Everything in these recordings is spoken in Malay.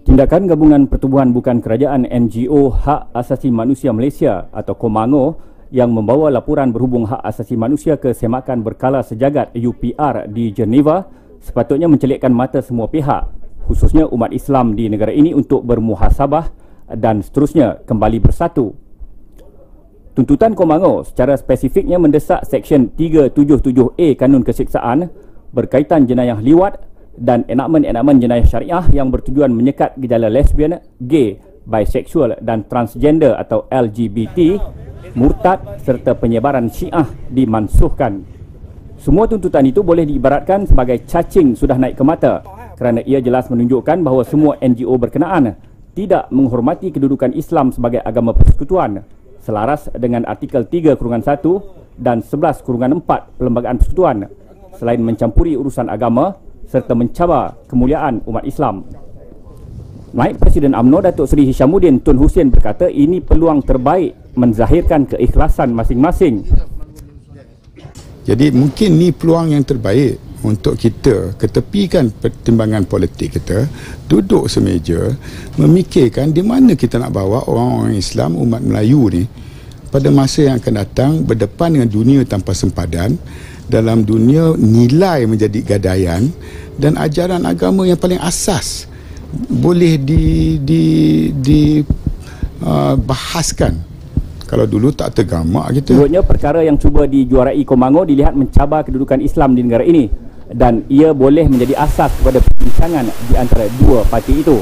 Tindakan Gabungan Pertubuhan Bukan Kerajaan NGO Hak Asasi Manusia Malaysia atau KOMANGO yang membawa laporan berhubung hak asasi manusia ke Semakan Berkala Sejagat UPR di Geneva sepatutnya mencelikkan mata semua pihak, khususnya umat Islam di negara ini untuk bermuhasabah dan seterusnya kembali bersatu. Tuntutan KOMANGO secara spesifiknya mendesak Seksyen 377A Kanun Keseksaan berkaitan jenayah liwat dan enakmen-enakmen jenayah syariah yang bertujuan menyekat gejala lesbian, gay, biseksual dan transgender atau LGBT, murtad serta penyebaran syiah dimansuhkan. Semua tuntutan itu boleh diibaratkan sebagai cacing sudah naik ke mata kerana ia jelas menunjukkan bahawa semua NGO berkenaan tidak menghormati kedudukan Islam sebagai agama persekutuan selaras dengan artikel 3/1 dan 11/4 Perlembagaan Persekutuan, selain mencampuri urusan agama serta mencabar kemuliaan umat Islam. Naib Presiden UMNO Datuk Seri Hishamuddin Tun Hussein berkata ini peluang terbaik menzahirkan keikhlasan masing-masing. Jadi mungkin ni peluang yang terbaik untuk kita ketepikan pertimbangan politik kita, duduk semeja, memikirkan di mana kita nak bawa orang-orang Islam, umat Melayu ni pada masa yang akan datang berdepan dengan dunia tanpa sempadan, dalam dunia nilai menjadi gadaian dan ajaran agama yang paling asas boleh bahaskan. Kalau dulu tak tergamak kita. Menurutnya perkara yang cuba dijuarai KOMANGO dilihat mencabar kedudukan Islam di negara ini dan ia boleh menjadi asas kepada perbincangan di antara dua parti itu.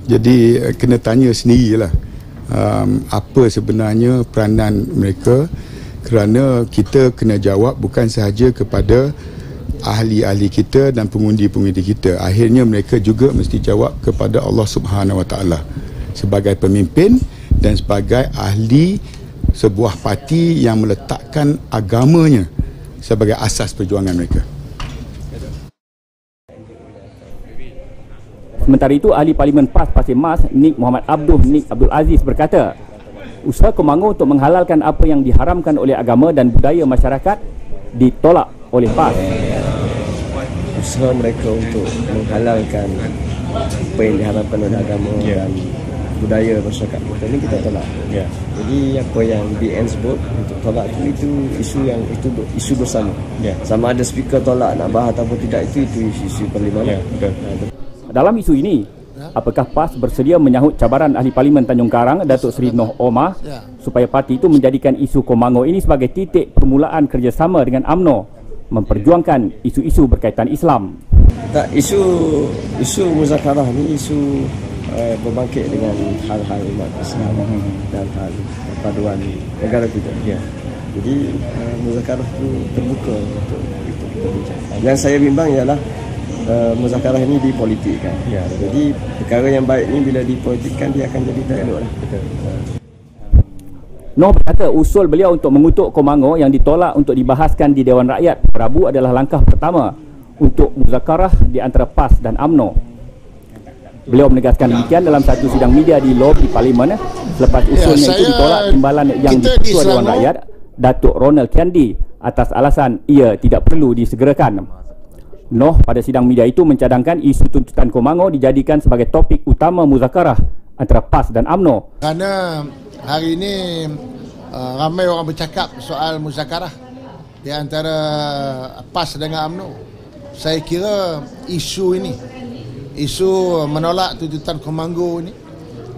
Jadi kena tanya sendirilah apa sebenarnya peranan mereka, kerana kita kena jawab bukan sahaja kepada ahli-ahli kita dan pengundi-pengundi kita. Akhirnya mereka juga mesti jawab kepada Allah Subhanahu Wa Taala sebagai pemimpin dan sebagai ahli sebuah parti yang meletakkan agamanya sebagai asas perjuangan mereka. Sementara itu, Ahli Parlimen PAS Pasir Mas, Nik Muhammad Nik Abdul Aziz berkata, usaha KOMANGO untuk menghalalkan apa yang diharamkan oleh agama dan budaya masyarakat ditolak oleh PAS. Usaha mereka untuk menghalalkan apa yang diharamkan oleh agama dan budaya masyarakat kita ni kita tolak. Jadi apa yang BN sebut untuk tolak itu isu yang isu bersama. Sama ada speaker tolak nak bahas ataupun tidak, itu isu parlimen. Dalam isu ini, apakah PAS bersedia menyahut cabaran Ahli Parlimen Tanjung Karang Datuk Seri Noh Omar supaya parti itu menjadikan isu KOMANGO ini sebagai titik permulaan kerjasama dengan UMNO memperjuangkan isu-isu berkaitan Islam? Tak, isu muzakarah ni isu berbangkit dengan hal-hal umat Islam dan hal paduan negara kita. Jadi muzakarah itu terbuka untuk kita bincang. Yang saya bimbang ialah muzakarah ini dipolitikkan. Jadi perkara yang baik ni bila dipolitikkan dia akan jadi tak elok lah. Noh berkata usul beliau untuk mengutuk KOMANGO yang ditolak untuk dibahaskan di Dewan Rakyat Rabu adalah langkah pertama untuk muzakarah di antara PAS dan UMNO. Beliau menegaskan demikian dalam satu sidang media di lobi Parlimen selepas usulnya itu ditolak timbalan yang di-Ketua Dewan Rakyat Datuk Ronald Kiandi atas alasan ia tidak perlu disegerakan. Noh pada sidang media itu mencadangkan isu tuntutan KOMANGO dijadikan sebagai topik utama muzakarah antara PAS dan UMNO. Kerana hari ini ramai orang bercakap soal muzakarah di antara PAS dengan UMNO. Saya kira isu ini, isu menolak tuntutan KOMANGO ini,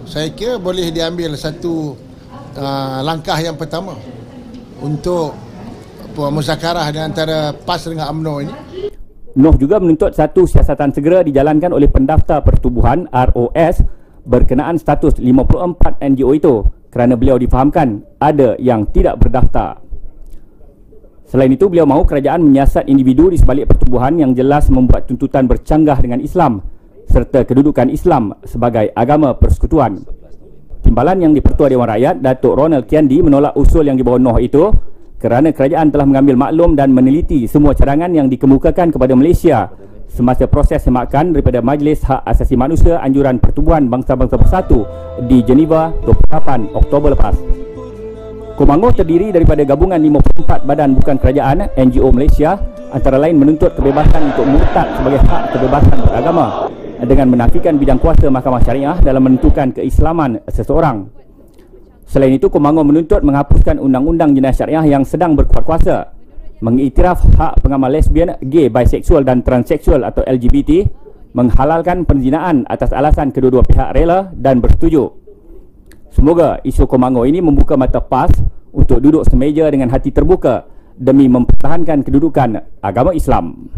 saya kira boleh diambil satu langkah yang pertama untuk muzakarah di antara PAS dengan UMNO ini. Noh juga menuntut satu siasatan segera dijalankan oleh pendaftar pertubuhan ROS berkenaan status 54 NGO itu kerana beliau difahamkan ada yang tidak berdaftar. Selain itu, beliau mahu kerajaan menyiasat individu di sebalik pertubuhan yang jelas membuat tuntutan bercanggah dengan Islam serta kedudukan Islam sebagai agama persekutuan. Timbalan yang di-Pertua Dewan Rakyat Datuk Ronald Kiandi menolak usul yang dibawa Noh itu kerana kerajaan telah mengambil maklum dan meneliti semua cadangan yang dikemukakan kepada Malaysia semasa proses semakan daripada Majlis Hak Asasi Manusia Anjuran Pertubuhan Bangsa-Bangsa Bersatu di Geneva 28 Oktober lepas. KOMANGO terdiri daripada gabungan 54 badan bukan kerajaan NGO Malaysia, antara lain menuntut kebebasan untuk murtad sebagai hak kebebasan beragama, dengan menafikan bidang kuasa mahkamah syariah dalam menentukan keislaman seseorang. Selain itu, Komango menuntut menghapuskan undang-undang jenayah syariah yang sedang berkuat kuasa, mengiktiraf hak pengamal lesbian, gay, biseksual dan transseksual atau LGBT, menghalalkan penzinaan atas alasan kedua-dua pihak rela dan bersetuju. Semoga isu Komango ini membuka mata PAS untuk duduk semeja dengan hati terbuka demi mempertahankan kedudukan agama Islam.